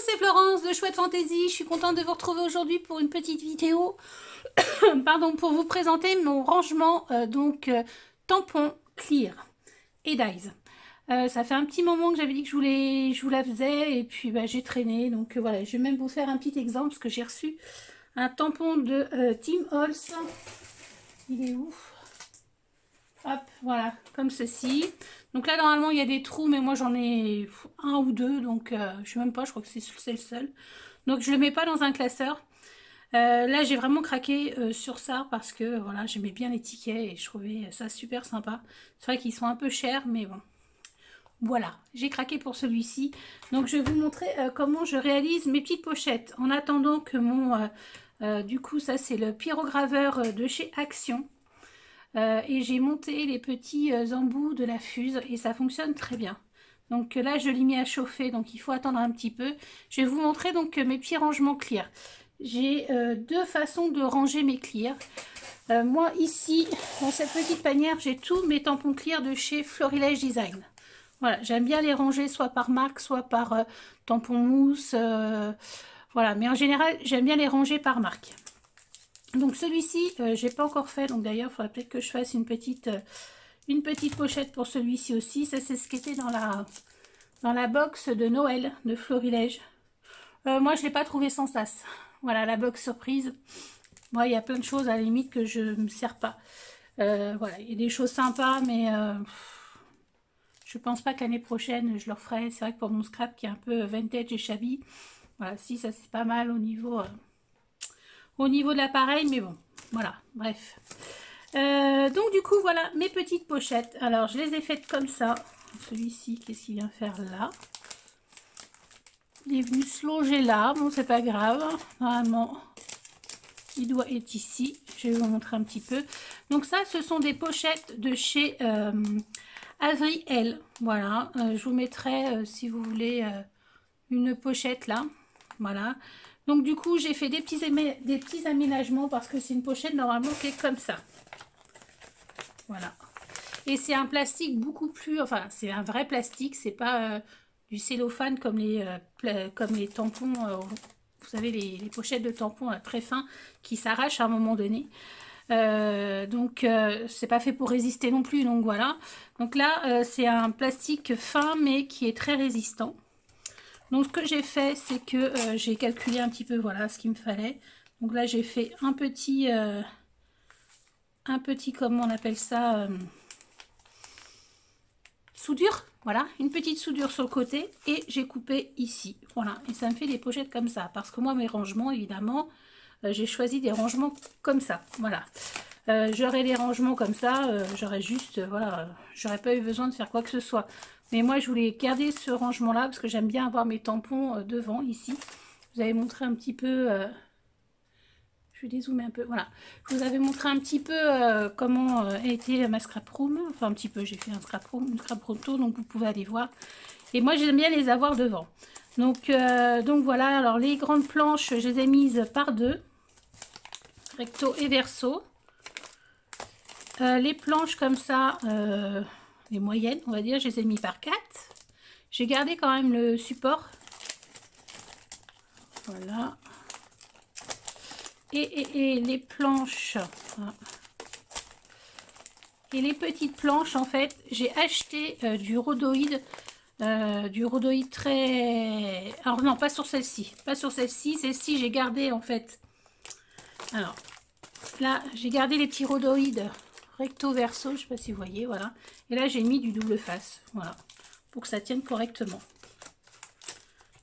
c'est Florence de Chouette Fantaisie. Je suis contente de vous retrouver aujourd'hui pour une petite vidéo pardon, pour vous présenter mon rangement tampon clear et Dyes. Ça fait un petit moment que j'avais dit que je vous la faisais et puis bah, j'ai traîné. Donc voilà, je vais même vous faire un petit exemple parce que j'ai reçu un tampon de Tim Holtz. Il est où? Hop, voilà, comme ceci. Donc là, normalement, il y a des trous, mais moi, j'en ai un ou deux. Donc, je sais même pas, je crois que c'est le seul. Donc, je le mets pas dans un classeur. Là, j'ai vraiment craqué sur ça parce que, voilà, j'aimais bien les tickets et je trouvais ça super sympa. C'est vrai qu'ils sont un peu chers, mais bon. Voilà, j'ai craqué pour celui-ci. Donc, je vais vous montrer comment je réalise mes petites pochettes. En attendant que mon... du coup, ça, c'est le pyrograveur de chez Action. Et j'ai monté les petits embouts de la fuse et ça fonctionne très bien. Donc là je l'ai mis à chauffer, donc il faut attendre un petit peu. Je vais vous montrer donc mes petits rangements clear. J'ai deux façons de ranger mes clear. Moi ici dans cette petite panière j'ai tous mes tampons clear de chez Florilège Design. Voilà, j'aime bien les ranger soit par marque, soit par tampon mousse. Voilà, mais en général j'aime bien les ranger par marque. Donc celui-ci, j'ai pas encore fait, donc d'ailleurs, il faudrait peut-être que je fasse une petite pochette pour celui-ci aussi. Ça, c'est ce qui était dans la box de Noël de Florilège. Moi, je l'ai pas trouvé sans sas. Voilà, la box surprise. Moi, il y a plein de choses à la limite que je ne me sers pas. Voilà, il y a des choses sympas, mais je pense pas que l'année prochaine, je le referai. C'est vrai que pour mon scrap qui est un peu vintage et shabby, voilà, si, ça c'est pas mal au niveau de l'appareil, mais bon, voilà, bref. Donc du coup, voilà mes petites pochettes. Alors, je les ai faites comme ça. Celui-ci, qu'est-ce qu'il vient faire là? Il est venu se loger là. Bon, c'est pas grave. Normalement, il doit être ici. Je vais vous montrer un petit peu. Donc ça, ce sont des pochettes de chez Azriel. Voilà, je vous mettrai, si vous voulez, une pochette là. Voilà. Donc du coup, j'ai fait des petits aménagements parce que c'est une pochette normalement qui est comme ça. Voilà. Et c'est un plastique beaucoup plus... Enfin, c'est un vrai plastique. C'est pas du cellophane comme les tampons... vous savez, les pochettes de tampons très fins qui s'arrachent à un moment donné. C'est pas fait pour résister non plus. Donc voilà. Donc là, c'est un plastique fin mais qui est très résistant. Donc ce que j'ai fait, c'est que j'ai calculé un petit peu, voilà, ce qu'il me fallait. Donc là, j'ai fait un petit, comment on appelle ça, soudure, voilà, une petite soudure sur le côté et j'ai coupé ici, voilà. Et ça me fait des pochettes comme ça, parce que moi, mes rangements, évidemment, j'ai choisi des rangements comme ça, voilà. J'aurais des rangements comme ça, j'aurais juste, voilà, j'aurais pas eu besoin de faire quoi que ce soit. Mais moi, je voulais garder ce rangement-là parce que j'aime bien avoir mes tampons devant, ici. Je vous avais montré un petit peu... je vais dézoomer un peu, voilà. Je vous avais montré un petit peu comment a été ma scrap room. Enfin, un petit peu, j'ai fait un scrap room, une scrap room tour, donc vous pouvez aller voir. Et moi, j'aime bien les avoir devant. Donc voilà, alors les grandes planches, je les ai mises par deux. Recto et verso. Les planches comme ça, les moyennes, on va dire, je les ai mis par 4. J'ai gardé quand même le support. Voilà. Et les planches. Voilà. Et les petites planches, en fait, j'ai acheté du rhodoïde. Du rhodoïde très... Alors non, pas sur celle-ci. Pas sur celle-ci. Celle-ci, j'ai gardé, en fait... Alors, là, j'ai gardé les petits rhodoïdes recto verso, je ne sais pas si vous voyez, voilà. Et là, j'ai mis du double face, voilà, pour que ça tienne correctement.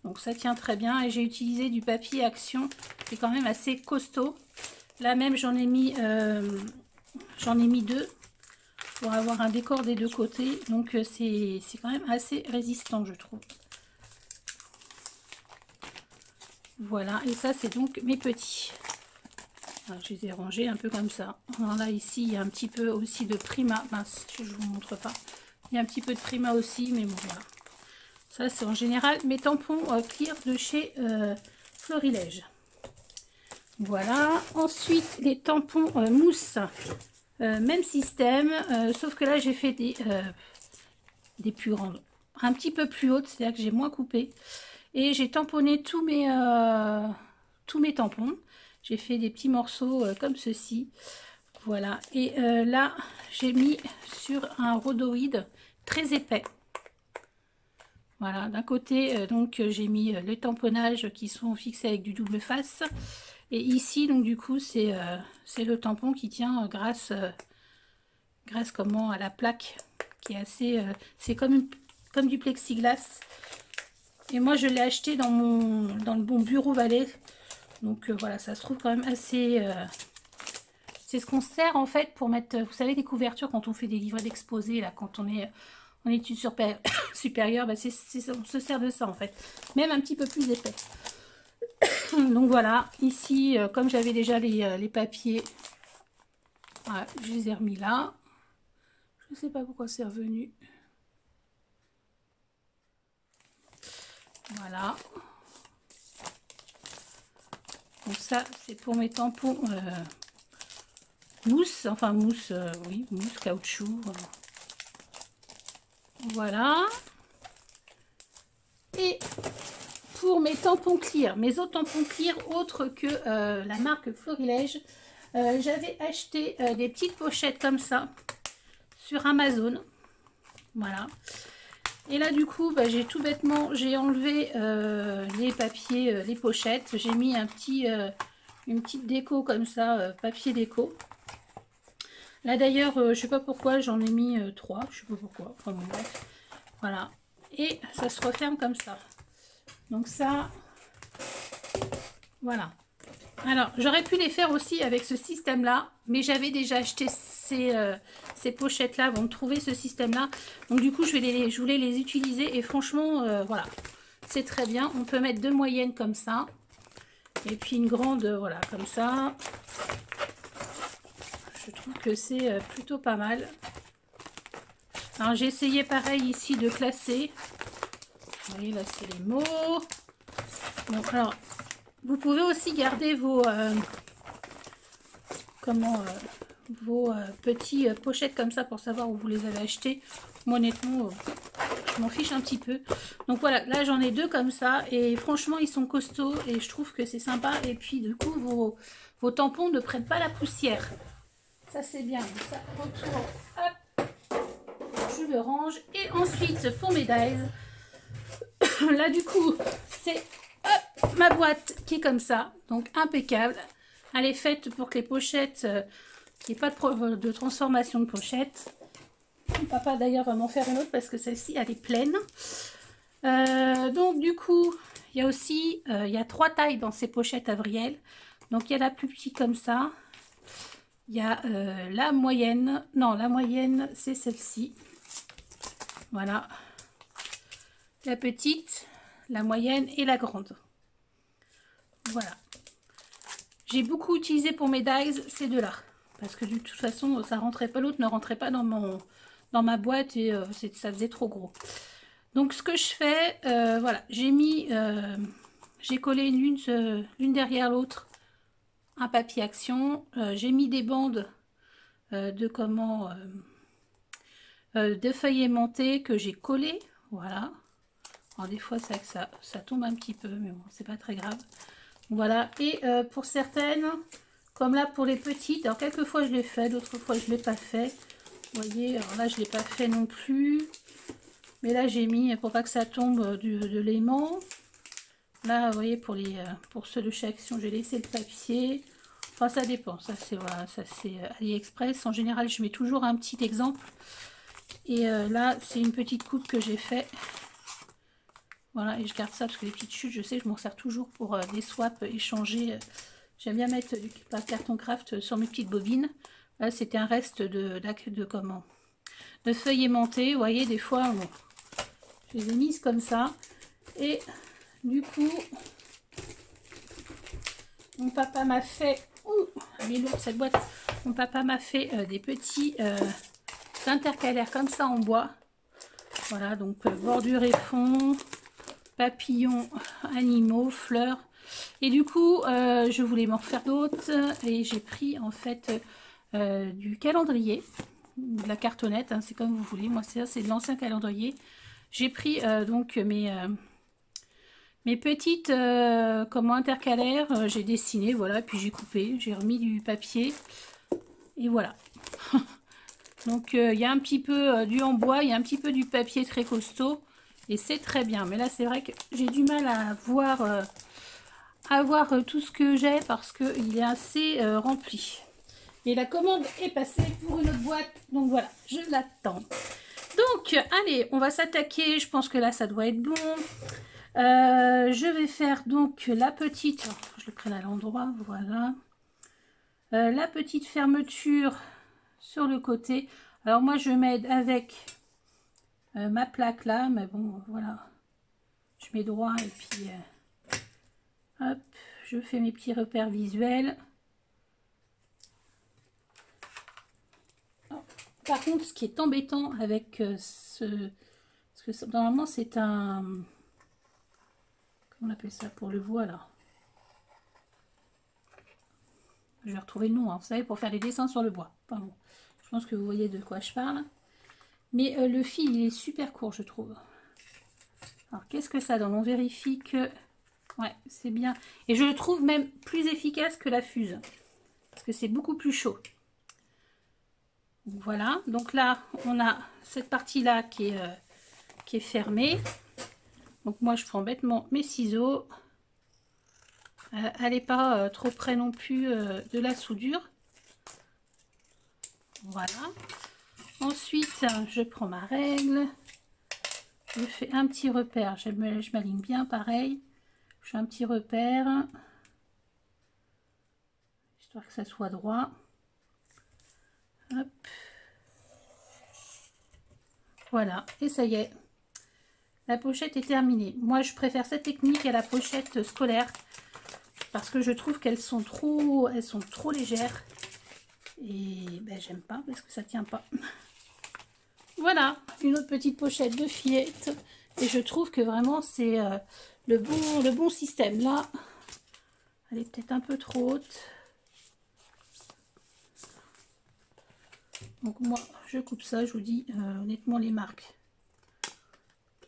Donc, ça tient très bien. Et j'ai utilisé du papier Action, qui est quand même assez costaud. Là même, j'en ai mis deux pour avoir un décor des deux côtés. Donc, c'est quand même assez résistant, je trouve. Voilà, et ça, c'est donc mes petits. Alors, je les ai rangés un peu comme ça. Alors là, ici, il y a un petit peu aussi de Prima. Mince, je ne vous montre pas. Il y a un petit peu de Prima aussi, mais bon, voilà. Ça, c'est en général mes tampons clear de chez Florilège. Voilà. Ensuite, les tampons mousse. Même système, sauf que là, j'ai fait des plus grandes. Un petit peu plus hautes, c'est-à-dire que j'ai moins coupé. Et j'ai tamponné tous mes tampons. J'ai fait des petits morceaux comme ceci. Voilà. Et là, j'ai mis sur un rhodoïde très épais. Voilà, d'un côté, donc j'ai mis les tamponnages qui sont fixés avec du double face. Et ici, donc du coup, c'est le tampon qui tient grâce comment, à la plaque qui est assez... c'est comme du plexiglas. Et moi, je l'ai acheté dans le bon bureau Valet. Donc voilà, ça se trouve quand même assez... c'est ce qu'on sert en fait pour mettre, vous savez, des couvertures quand on fait des livrets d'exposé, là, quand on est en études supérieures, bah, on se sert de ça en fait. Même un petit peu plus épais. Donc voilà, ici, comme j'avais déjà les papiers, voilà, je les ai remis là. Je ne sais pas pourquoi c'est revenu. Voilà. Donc ça, c'est pour mes tampons mousse, enfin mousse, oui, mousse, caoutchouc. Voilà. Et pour mes tampons clear, mes autres tampons clear autres que la marque Florilège, j'avais acheté des petites pochettes comme ça sur Amazon. Voilà. Et là du coup, bah, j'ai tout bêtement, j'ai enlevé les papiers, les pochettes. J'ai mis une petite déco comme ça, papier déco. Là d'ailleurs, je sais pas pourquoi, j'en ai mis 3, je sais pas pourquoi, enfin bon bref. Voilà. Et ça se referme comme ça. Donc ça, voilà. Alors, j'aurais pu les faire aussi avec ce système-là, mais j'avais déjà acheté ces pochettes-là avant de trouver ce système-là. Donc du coup, je voulais les utiliser et franchement, voilà, c'est très bien. On peut mettre 2 moyennes comme ça et puis une grande, voilà, comme ça. Je trouve que c'est plutôt pas mal. Alors, j'ai essayé pareil ici de classer. Vous voyez, là, c'est les mots. Bon, alors, vous pouvez aussi garder vos petits pochettes comme ça pour savoir où vous les avez achetés. Moi, honnêtement, je m'en fiche un petit peu. Donc voilà, là j'en ai 2 comme ça et franchement ils sont costauds et je trouve que c'est sympa. Et puis du coup vos tampons ne prennent pas la poussière. Ça c'est bien. Donc, ça, retour, hop, je le range. Et ensuite pour mes dies, là du coup c'est ma boîte qui est comme ça, donc impeccable. Elle est faite pour que les pochettes, qu'il n'y ait pas de transformation de pochette. Mon papa d'ailleurs va m'en faire une autre parce que celle-ci elle est pleine. Donc du coup, il y a aussi, il y a 3 tailles dans ces pochettes Avriel. Donc il y a la plus petite comme ça. Il y a la moyenne. Non, la moyenne c'est celle-ci. Voilà. La petite, la moyenne et la grande. Voilà. J'ai beaucoup utilisé pour mes dies ces deux-là. Parce que de toute façon, ça rentrait pas, l'autre ne rentrait pas dans ma boîte et ça faisait trop gros. Donc ce que je fais, voilà, j'ai collé l'une derrière l'autre un papier action. J'ai mis des bandes de feuilles aimantées que j'ai collées. Voilà. Alors des fois ça tombe un petit peu, mais bon, c'est pas très grave. Voilà, et pour certaines, comme là pour les petites, alors quelques fois je l'ai fait, d'autres fois je ne l'ai pas fait. Vous voyez, alors là je ne l'ai pas fait non plus. Mais là j'ai mis, pour pas que ça tombe, de l'aimant. Là, vous voyez, pour ceux de chez Action, j'ai laissé le papier. Enfin, ça dépend, ça c'est voilà, AliExpress. En général, je mets toujours un petit exemple. Et là, c'est une petite coupe que j'ai fait. Voilà, et je garde ça parce que les petites chutes, je sais, je m'en sers toujours pour des swaps, échanger. J'aime bien mettre du carton craft sur mes petites bobines. Là, c'était un reste de feuilles aimantées. Vous voyez, des fois, bon, je les ai mises comme ça. Et du coup, mon papa m'a fait... Ouh, elle est lourde cette boîte. Mon papa m'a fait des petits intercalaires comme ça en bois. Voilà, donc bordure et fond... papillons, animaux, fleurs. Et du coup, je voulais m'en refaire d'autres. Et j'ai pris en fait du calendrier, de la cartonnette, hein, c'est comme vous voulez. Moi, c'est de l'ancien calendrier. J'ai pris donc mes petites comment intercalaires, j'ai dessiné, voilà, puis j'ai coupé, j'ai remis du papier et voilà. Donc il y a un petit peu du en bois, il y a un petit peu du papier très costaud et c'est très bien. Mais là c'est vrai que j'ai du mal à voir, tout ce que j'ai parce qu'il est assez rempli. Et la commande est passée pour une autre boîte, donc voilà, je l'attends. Donc allez, on va s'attaquer, je pense que là ça doit être bon. Je vais faire donc la petite, je le prenne à l'endroit, voilà. La petite fermeture sur le côté. Alors moi je m'aide avec ma plaque là, mais bon voilà. Je mets droit et puis hop, je fais mes petits repères visuels. Alors, par contre, ce qui est embêtant avec parce que normalement c'est un... Comment on appelle ça pour le voile là? Je vais retrouver le nom, hein, vous savez, pour faire les dessins sur le bois. Pardon. Je pense que vous voyez de quoi je parle. Mais le fil, il est super court, je trouve. Alors, qu'est-ce que ça donne? On vérifie que... Ouais, c'est bien. Et je le trouve même plus efficace que la fuse. Parce que c'est beaucoup plus chaud. Donc, voilà. Donc là, on a cette partie-là qui est fermée. Donc moi, je prends bêtement mes ciseaux. Elle n'est pas trop près non plus de la soudure. Voilà. Ensuite, je prends ma règle. Je fais un petit repère. Je m'aligne bien pareil. Je fais un petit repère. Histoire que ça soit droit. Hop. Voilà. Et ça y est. La pochette est terminée. Moi, je préfère cette technique à la pochette scolaire. Parce que je trouve qu'elles sont trop légères. Et ben, j'aime pas parce que ça tient pas. Voilà, une autre petite pochette de fillette. Et je trouve que vraiment c'est le bon système. Là, elle est peut-être un peu trop haute. Donc moi, je coupe ça, je vous dis honnêtement les marques.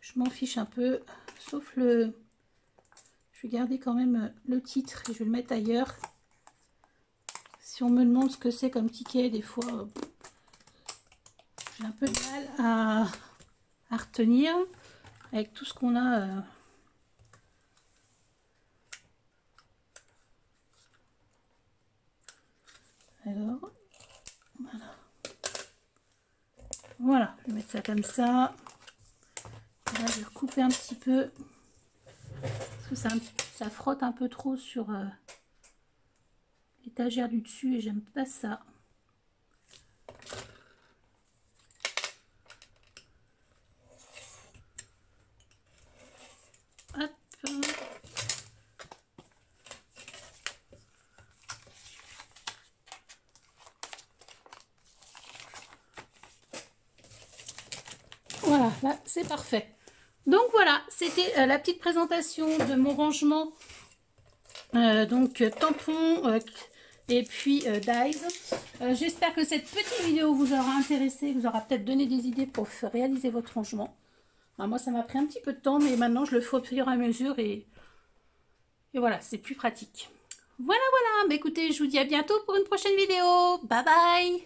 Je m'en fiche un peu, sauf le... Je vais garder quand même le titre et je vais le mettre ailleurs. Si on me demande ce que c'est comme ticket, des fois, j'ai un peu de mal à retenir avec tout ce qu'on a. Alors, voilà. Voilà, je vais mettre ça comme ça. Là, je vais recouper un petit peu. Parce que ça frotte un peu trop sur l'étagère du dessus et j'aime pas ça. Hop. Voilà, là c'est parfait. Donc voilà, c'était la petite présentation de mon rangement. Donc tampon et puis Dies. J'espère que cette petite vidéo vous aura intéressé, vous aura peut-être donné des idées pour réaliser votre rangement. Alors, moi ça m'a pris un petit peu de temps, mais maintenant je le fais au fur et à mesure et voilà, c'est plus pratique. Voilà, voilà, bah, écoutez, je vous dis à bientôt pour une prochaine vidéo. Bye bye.